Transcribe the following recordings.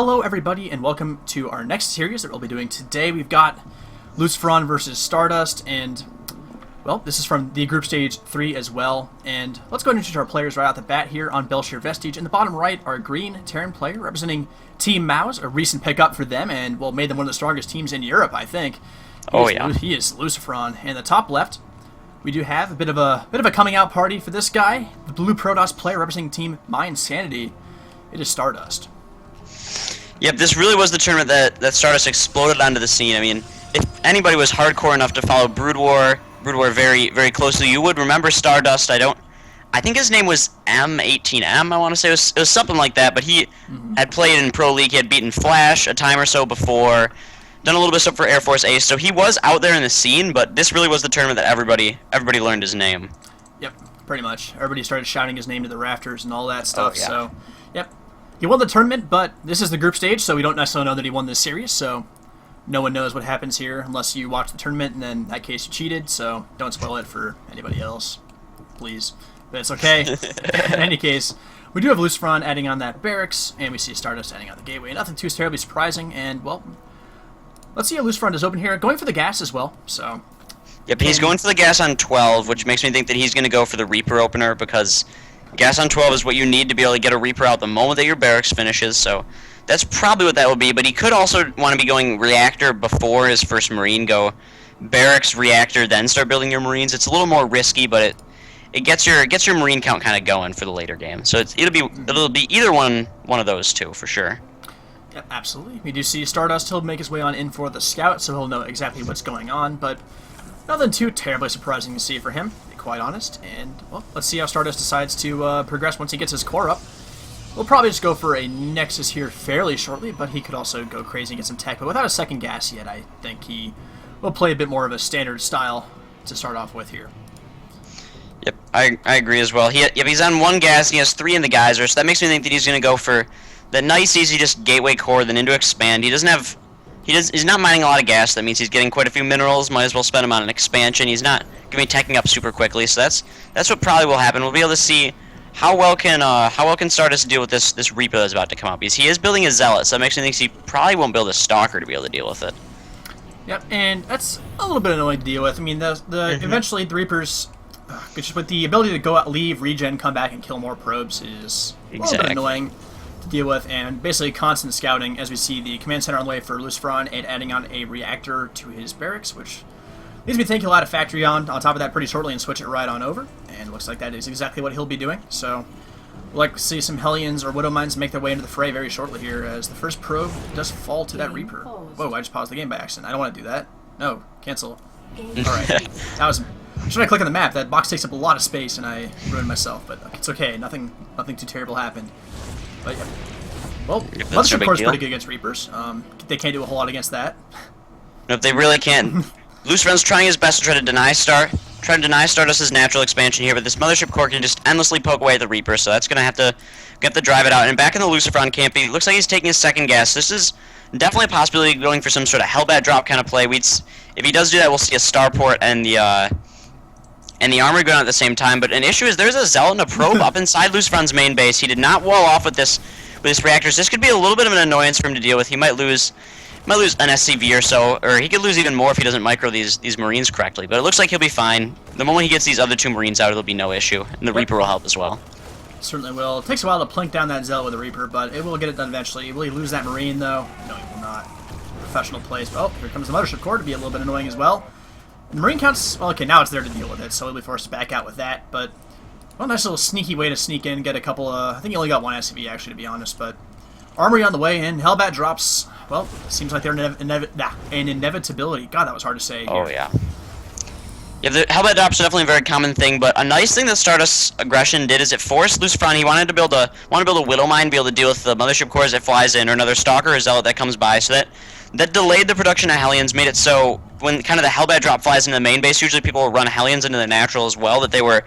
Hello everybody and welcome to our next series that we'll be doing today. We've got Lucifron versus Stardust, and well, this is from the group stage 3 as well. And let's go ahead and introduce our players right out the bat here on Belshire Vestige. In the bottom right, our green Terran player representing Team Maus, a recent pickup for them, and well, made them one of the strongest teams in Europe, I think. He is Lucifron. In the top left, we do have a bit of a coming out party for this guy, the blue Protoss player representing Team My Insanity. It is Stardust. Yep, this really was the tournament that Stardust exploded onto the scene. I mean, if anybody was hardcore enough to follow Brood War very, very closely, you would remember Stardust. I think his name was M18M, I want to say. It was something like that, but he had played in Pro League. He had beaten Flash a time or so before, done a little bit of stuff for Air Force Ace, so he was out there in the scene, but this really was the tournament that everybody learned his name. Yep, pretty much. Everybody started shouting his name to the rafters and all that stuff, yeah. So, yep. He won the tournament, but this is the group stage, so we don't necessarily know that he won this series, so no one knows what happens here unless you watch the tournament, and then in that case you cheated, so don't spoil it for anybody else, please. But it's okay. In any case, we do have Lucifron adding on that barracks, and we see Stardust adding on the gateway. Nothing too terribly surprising, and, well, let's see how Lucifron does open here. Going for the gas as well, so... Yep, he's going for the gas on 12, which makes me think that he's going to go for the Reaper opener, because gas on 12 is what you need to be able to get a Reaper out the moment that your barracks finishes, so that's probably what that will be. But he could also want to be going Reactor before his first Marine, go Barracks, Reactor, then start building your Marines. It's a little more risky, but it gets your Marine count kind of going for the later game. So it'll be either one of those two, for sure. Yep, absolutely. We do see Stardust. He'll make his way on in for the Scout, so he'll know exactly what's going on, but nothing too terribly surprising to see for him, to be quite honest. And, well, let's see how Stardust decides to progress once he gets his core up. We'll probably just go for a Nexus here fairly shortly, but he could also go crazy and get some tech. But without a second gas yet, I think he will play a bit more of a standard style to start off with here. Yep, I agree as well. He's on one gas, and he has 3 in the geyser, so that makes me think that he's going to go for the nice, easy, just gateway core, then into expand. He's not mining a lot of gas. That means he's getting quite a few minerals. Might as well spend them on an expansion. He's not going to be teching up super quickly, so that's what probably will happen. We'll be able to see how well can Stardust deal with this Reaper that's about to come up. Because he is building a Zealot, so that makes me think he probably won't build a Stalker to be able to deal with it. Yep, and that's a little bit annoying to deal with. I mean, eventually the Reapers, just with the ability to go out, leave, regen, come back, and kill more probes is a little bit annoying to deal with, and basically constant scouting as we see the command center on the way for Lucifron and adding on a reactor to his barracks, which leads me to think he'll add a factory on top of that pretty shortly and switch it right on over, and looks like that is exactly what he'll be doing. So we'll like to see some Hellions or Widow Mines make their way into the fray very shortly here, as the first probe does fall to that Reaper. Whoa, I just paused the game by accident. I don't want to do that. No, cancel. Alright, that was... Should I click on the map? That box takes up a lot of space and I ruined myself, but it's okay. Nothing too terrible happened. But yeah. Well, Mothership Core is pretty good against Reapers. They can't do a whole lot against that. Nope, they really can't. Lucifron's trying his best to try to deny Stardust's natural expansion here, but this Mothership Core can just endlessly poke away at the Reaper, so that's going to have to drive it out. And back in the Lucifron camp, he looks like he's taking his second gas. This is definitely a possibility of going for some sort of Hellbat drop kind of play. If he does do that, we'll see a Starport and the armor going on at the same time. But an issue is there's a Zealot and a probe up inside Lucifron's main base. He did not wall off with this reactor, so this could be a little bit of an annoyance for him to deal with. He might lose an SCV or so, or he could lose even more if he doesn't micro these Marines correctly. But it looks like he'll be fine. The moment he gets these other 2 Marines out, it'll be no issue, and the Reaper will help as well. Certainly will. It takes a while to plink down that Zealot with the Reaper, but it will get it done eventually. Will he lose that Marine, though? No, he will not. Professional plays. Oh, here comes the Mothership Core to be a little bit annoying as well. The Marine counts... Well, okay, now it's there to deal with it, so he'll be forced to back out with that, but... Well, nice little sneaky way to sneak in, get a couple I think he only got 1 SCV, actually, to be honest, but... Armory on the way, and Hellbat drops... Well, it seems like they're an inevitability. God, that was hard to say here. Oh, yeah. Yeah, the Hellbat drops are definitely a very common thing, but a nice thing that Stardust's aggression did is it forced Lucifron. He wanted to build a Widow Mine, be able to deal with the Mothership Core as it flies in, or another Stalker or Zealot that comes by, so that delayed the production of Hellions, made it so when kind of the Hellbat drop flies into the main base, usually people will run Hellions into the natural as well, that they were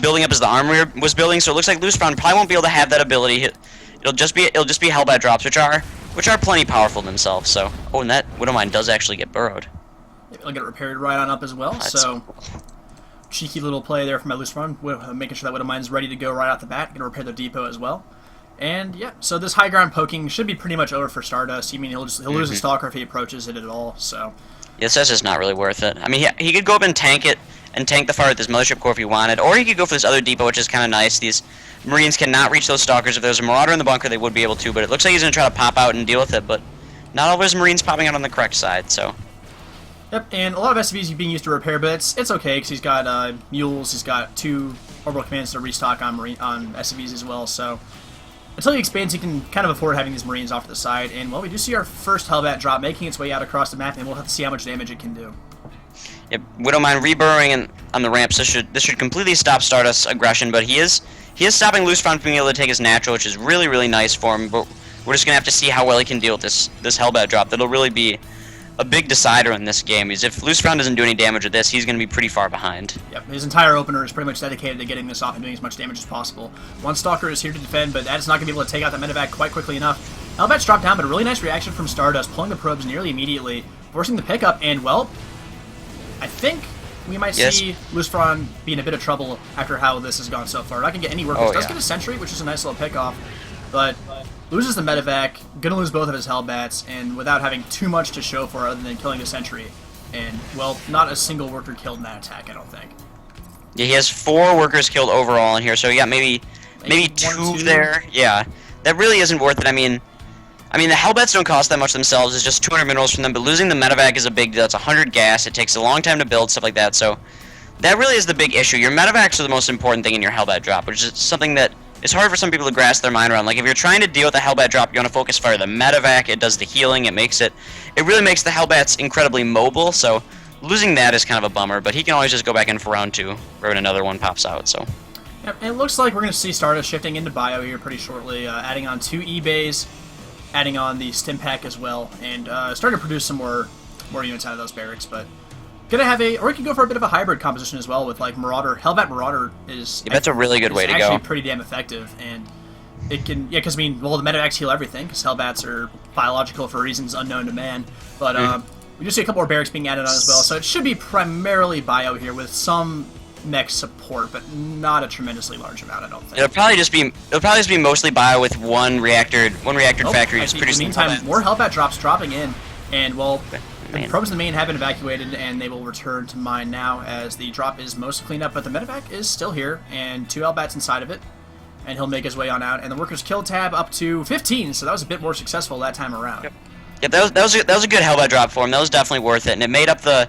building up as the armory was building, so it looks like Lucifron probably won't be able to have that ability. It'll just be Hellbat drops, which are plenty powerful themselves, so... Oh, and that Widow Mine does actually get burrowed. It'll get repaired right on up as well, so... Cheeky little play there from my Lucifron, making sure that Widow Mine's ready to go right out the bat, gonna repair the depot as well. And yeah, so this high ground poking should be pretty much over for Stardust. I mean, he'll lose a Stalker if he approaches it at all. So yes, that's just not really worth it. I mean, he could go up and tank it and tank the fire with his Mothership Core if he wanted, or he could go for this other depot, which is kind of nice. These Marines cannot reach those Stalkers. If there's a Marauder in the bunker, they would be able to, but it looks like he's going to try to pop out and deal with it, but not all of his Marines popping out on the correct side, so. Yep, and a lot of SCVs being used to repair, but it's okay, because he's got Mules, he's got 2 Orbital Commands to restock on SCVs as well, so until he expands, he can kind of afford having these Marines off to the side, and well, we do see our first Hellbat drop making its way out across the map, and we'll have to see how much damage it can do. Yep, we don't mind reburrowing on the ramps. This should completely stop Stardust's aggression, but he is stopping Lucifron from being able to take his natural, which is really, really nice for him, but we're just going to have to see how well he can deal with this Hellbat drop. That'll really be a big decider in this game, because if Lucifron doesn't do any damage with this, he's going to be pretty far behind. Yep, his entire opener is pretty much dedicated to getting this off and doing as much damage as possible. One Stalker is here to defend, but that is not going to be able to take out that medevac quite quickly enough. Hellbat's dropped down, but a really nice reaction from Stardust, pulling the probes nearly immediately, forcing the pickup, and well, I think we might see Lucifron be in a bit of trouble after how this has gone so far. Not going to get any workers. Does get a sentry, which is a nice little pickoff, but loses the medevac, gonna lose both of his Hellbats, and without having too much to show for other than killing a sentry. And, well, not a single worker killed in that attack, I don't think. Yeah, he has 4 workers killed overall in here, so yeah, maybe 2 there. Yeah, that really isn't worth it. I mean, the Hellbats don't cost that much themselves. It's just 200 minerals from them, but losing the medevac is a big deal. It's 100 gas. It takes a long time to build, stuff like that, so that really is the big issue. Your medevacs are the most important thing in your Hellbat drop, which is something that it's hard for some people to grasp their mind around. Like, if you're trying to deal with a Hellbat drop, you want to focus fire the medevac. It does the healing. It really makes the Hellbats incredibly mobile, so losing that is kind of a bummer, but he can always just go back in for round 2, right when another one pops out, so. Yep, and it looks like we're going to see Stardust shifting into Bio here pretty shortly, adding on 2 E-Bays, adding on the Stim Pack as well, and starting to produce some more units out of those barracks, but gonna have or we can go for a bit of a hybrid composition as well with like Marauder. Hellbat Marauder is that's a really good way to go. Actually, pretty damn effective, and it can because the medevacs heal everything because Hellbats are biological for reasons unknown to man. But we just see a couple more barracks being added on as well, so it should be primarily Bio here with some mech support, but not a tremendously large amount, I don't think. It'll probably just be mostly Bio with one reactor factory just producing. In the meantime, more Hellbat drops dropping in, and well. Man. The probes in the main have been evacuated, and they will return to mine now as the drop is mostly cleaned up, but the medevac is still here, and 2 Hellbats inside of it, and he'll make his way on out, and the workers kill tab up to 15, so that was a bit more successful that time around. Yep, that was a good Hellbat drop for him. That was definitely worth it, and it made up the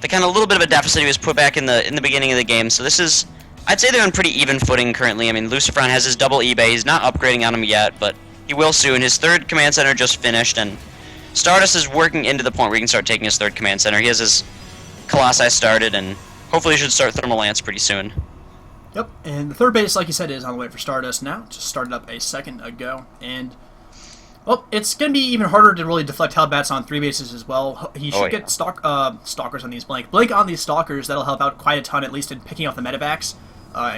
kind of little bit of a deficit he was put back in the beginning of the game. So this is, I'd say they're on pretty even footing currently. I mean, Lucifron has his double eBay. He's not upgrading on him yet, but he will soon. His 3rd command center just finished, and Stardust is working into the point where he can start taking his 3rd command center. He has his Colossi started, and hopefully he should start Thermal Lance pretty soon. Yep, and the 3rd base, like you said, is on the way for Stardust now. Just started up a second ago, and well, it's going to be even harder to really deflect Hellbats on 3 bases as well. He should get Stalkers on these Blink on these Stalkers. That'll help out quite a ton, at least in picking off the medevacs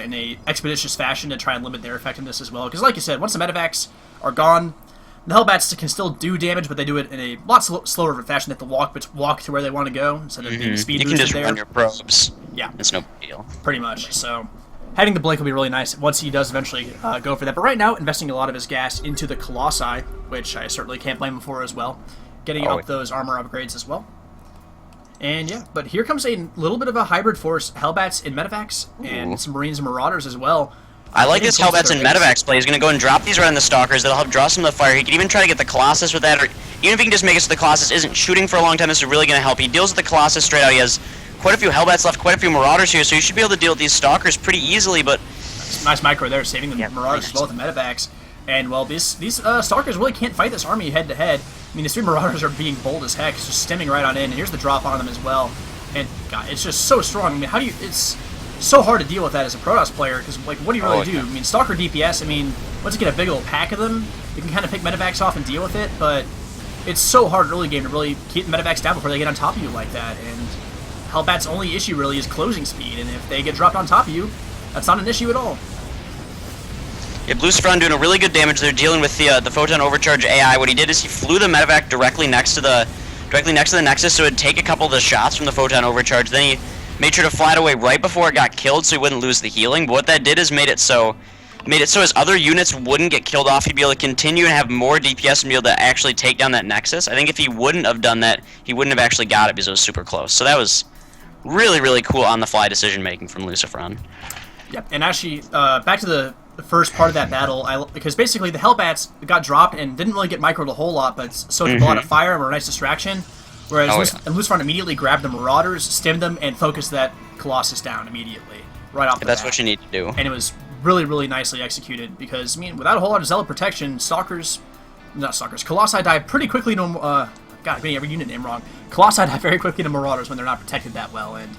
in a expeditious fashion to try and limit their effectiveness as well. Because like you said, once the medevacs are gone, the Hellbats can still do damage, but they do it in a lot slower of a fashion. They have to walk to where they want to go instead of being speed boosted there. You can just run your probes. Yeah. It's no big deal. Pretty much. So having the Blink will be really nice once he does eventually go for that. But right now, investing a lot of his gas into the Colossi, which I certainly can't blame him for as well. Getting up those armor upgrades as well. And yeah, but here comes a little bit of a hybrid force. Hellbats and medevacs, and some Marines and Marauders as well. I like this Hellbats and medevacs play. He's going to go and drop these right on the Stalkers. That'll help draw some of the fire. He can even try to get the Colossus with that, or even if he can just make it so the Colossus isn't shooting for a long time, this is really going to help. He deals with the Colossus straight out. He has quite a few Hellbats left, quite a few Marauders here, so you should be able to deal with these Stalkers pretty easily, but nice micro there, saving the Marauders as well with the medevacs. And, well, these Stalkers really can't fight this army head-to-head. I mean, these 3 Marauders are being bold as heck, just stemming right on in, and here's the drop on them as well. And, God, it's just so strong. I mean, how do you... It's so hard to deal with that as a Protoss player, because, like, what do you really do? I mean, Stalker DPS, I mean, once you get a big old pack of them, you can kind of pick medevacs off and deal with it, but it's so hard early game to really keep the medevacs down before they get on top of you like that, and Hellbat's only issue really is closing speed, and if they get dropped on top of you, that's not an issue at all. Yeah, Lucifron doing a really good damage there, dealing with the Photon Overcharge AI. What he did is he flew the medevac directly next to the Nexus, so it'd take a couple of the shots from the Photon Overcharge. Then he made sure to fly it away right before it got killed so he wouldn't lose the healing. But what that did is made it so made it so his other units wouldn't get killed off. He'd be able to continue and have more DPS and be able to actually take down that Nexus. I think if he wouldn't have done that, he wouldn't have actually got it because it was super close. So that was really, really cool on-the-fly decision-making from Lucifron. Yep, and actually, back to the first part of that battle, because basically the Hellbats got dropped and didn't really get microed a whole lot, but soaked a lot of fire and were a nice distraction. Whereas Lucifron immediately grabbed the Marauders, stemmed them, and focused that Colossus down immediately, right off the bat. That's what you need to do. And it was really, really nicely executed, because, I mean, without a whole lot of Zealot protection, Colossi die pretty quickly to, God, I'm getting every unit name wrong. Colossi die very quickly to Marauders when they're not protected that well, and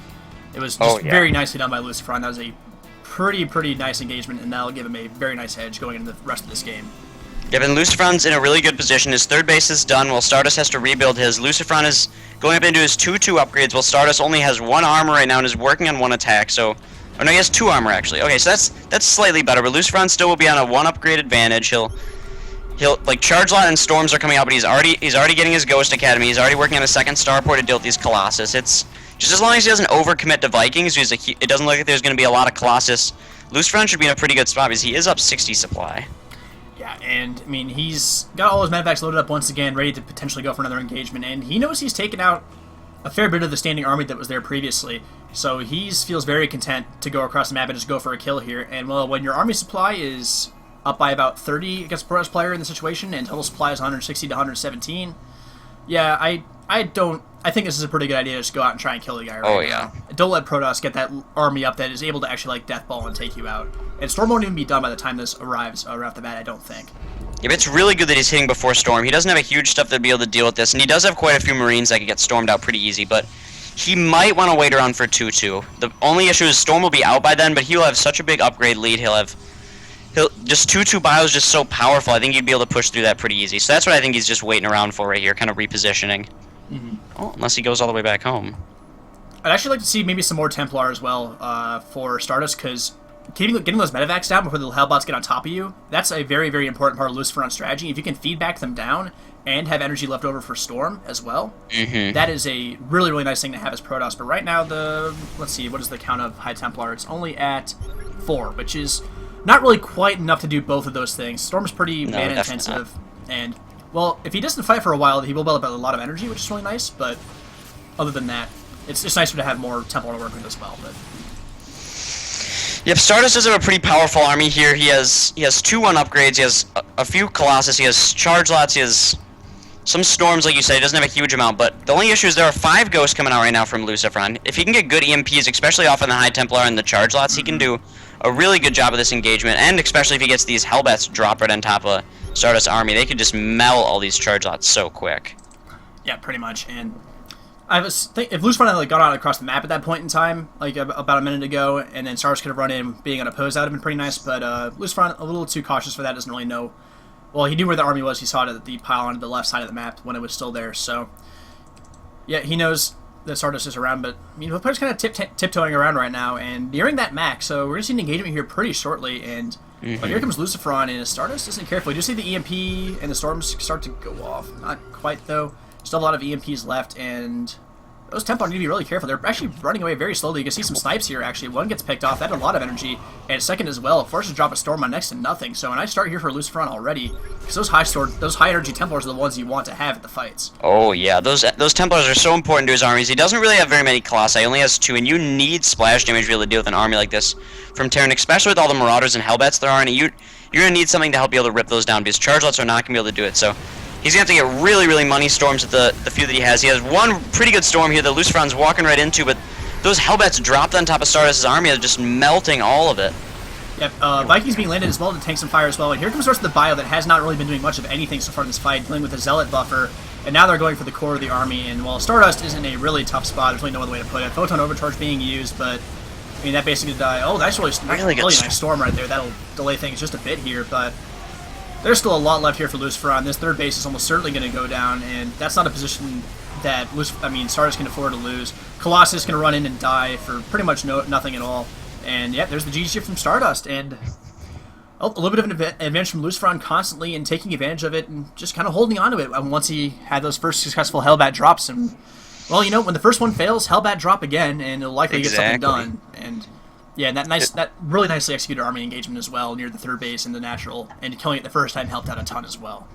it was just very nicely done by Lucifron. That was a pretty nice engagement, and that'll give him a very nice edge going into the rest of this game. Yeah, and Lucifron's in a really good position. His third base is done while Stardust has to rebuild his. Lucifron is going up into his 2-2 upgrades while Stardust only has 1 armor right now and is working on 1 attack, so... Oh no, he has 2 armor actually. Okay, so that's slightly better, but Lucifron still will be on a 1 upgrade advantage. He'll like Charge Lot and Storms are coming out, but he's already getting his Ghost Academy. He's already working on a 2nd starport to deal with these Colossus. It's just as long as he doesn't overcommit to Vikings, because it doesn't look like there's going to be a lot of Colossus. Lucifron should be in a pretty good spot because he is up 60 supply. Yeah, and, I mean, he's got all his medvacs loaded up once again, ready to potentially go for another engagement, and he knows he's taken out a fair bit of the standing army that was there previously, so he feels very content to go across the map and just go for a kill here. And, well, when your army supply is up by about 30 against a Protoss player in the situation, and total supply is 160 to 117, yeah, I think this is a pretty good idea to just go out and try and kill the guy right now. Don't let Protoss get that army up that is able to actually, like, deathball and take you out. And Storm won't even be done by the time this arrives right off the bat, I don't think. Yeah, but it's really good that he's hitting before Storm. He doesn't have a huge stuff to be able to deal with this, and he does have quite a few Marines that can get stormed out pretty easy, but he might want to wait around for 2-2. The only issue is Storm will be out by then, but he'll have such a big upgrade lead. He'll just 2-2 bio is just so powerful. I think he'd be able to push through that pretty easy. So that's what I think he's just waiting around for right here, kind of repositioning. Oh, unless he goes all the way back home. I'd actually like to see maybe some more Templar as well for Stardust, because getting those medevacs down before the Hellbots get on top of you, that's a very, very important part of Lucifron's strategy. If you can feedback them down and have energy left over for Storm as well, that is a really, really nice thing to have as Protoss. But right now, let's see, what is the count of High Templar? It's only at 4, which is not really quite enough to do both of those things. Storm is pretty mana-intensive, and, well, if he doesn't fight for a while, he will build up a lot of energy, which is really nice, but other than that, it's just nicer to have more Templar to work with as well. But yep, Stardust does have a pretty powerful army here. He has 2-1 upgrades, he has a few Colossus, he has Charge Lots, he has some Storms, like you said. He doesn't have a huge amount, but the only issue is there are 5 Ghosts coming out right now from Lucifron. If he can get good EMPs, especially off on the High Templar and the Charge Lots, he can do a really good job of this engagement, and especially if he gets these Hellbats dropped right on top of Stardust army, they could just melt all these Charge Lots so quick. Yeah, pretty much, and if Lucifron had got out across the map at that point in time, like about a minute ago, and then Stardust could have run in being unopposed, that would have been pretty nice, but Lucifron, a little too cautious for that, doesn't really know. Well, he knew where the army was, he saw it at the pile on the left side of the map when it was still there, so yeah, he knows that Stardust is around, but I mean, both players kind of tiptoeing around right now, and nearing that max, so we're going to see an engagement here pretty shortly, and but here comes Lucifron, and Stardust isn't careful. You do see the EMP and the Storms start to go off. Not quite, though. Still a lot of EMPs left, and those Templar need to be really careful. They're actually running away very slowly. You can see some snipes here, actually. One gets picked off. That had a lot of energy. And second as well, forces drop a Storm on next to nothing. So a nice start here for Lucifron already, because those high energy Templars are the ones you want to have at the fights. Oh, yeah. Those Templars are so important to his armies. He doesn't really have very many Colossi. He only has 2, and you need splash damage to be able to deal with an army like this from Terran, especially with all the Marauders and Hellbats there are, and you're going to need something to help be able to rip those down, because Charge Lots are not going to be able to do it. So he's going to have to get really, really money Storms with the few that he has. He has one pretty good Storm here that Lucifron's walking right into, but those Hellbats dropped on top of Stardust's army are just melting all of it. Yep, Vikings being landed as well to tank some fire as well, and here comes the rest of the bio that has not really been doing much of anything so far in this fight, dealing with the Zealot buffer, and now they're going for the core of the army, and while Stardust is in a really tough spot, there's really no other way to put it. Photon Overcharge being used, but I mean, that basically died. Oh, that's really nice Storm right there. That'll delay things just a bit here, but there's still a lot left here for Lucifron. This third base is almost certainly going to go down, and that's not a position that Stardust can afford to lose. Colossus can run in and die for pretty much nothing at all. And yeah, there's the GG from Stardust, and a little bit of an advantage from Lucifron constantly and taking advantage of it and just kind of holding on to it once he had those first successful Hellbat drops. And well, you know, when the first one fails, Hellbat drop again, and it'll likely get something done. And Yeah, and that really nicely executed army engagement as well near the third base in the natural, and killing it the first time helped out a ton as well.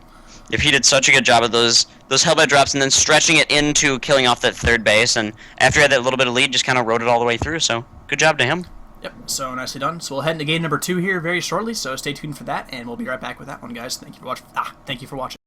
If he did such a good job of those Hellbite drops and then stretching it into killing off that third base, and after he had that little bit of lead, just kind of rode it all the way through. So good job to him. Yep, so nicely done. So we'll head into game number 2 here very shortly, so stay tuned for that, and we'll be right back with that one, guys. Thank you for watching. Thank you for watching.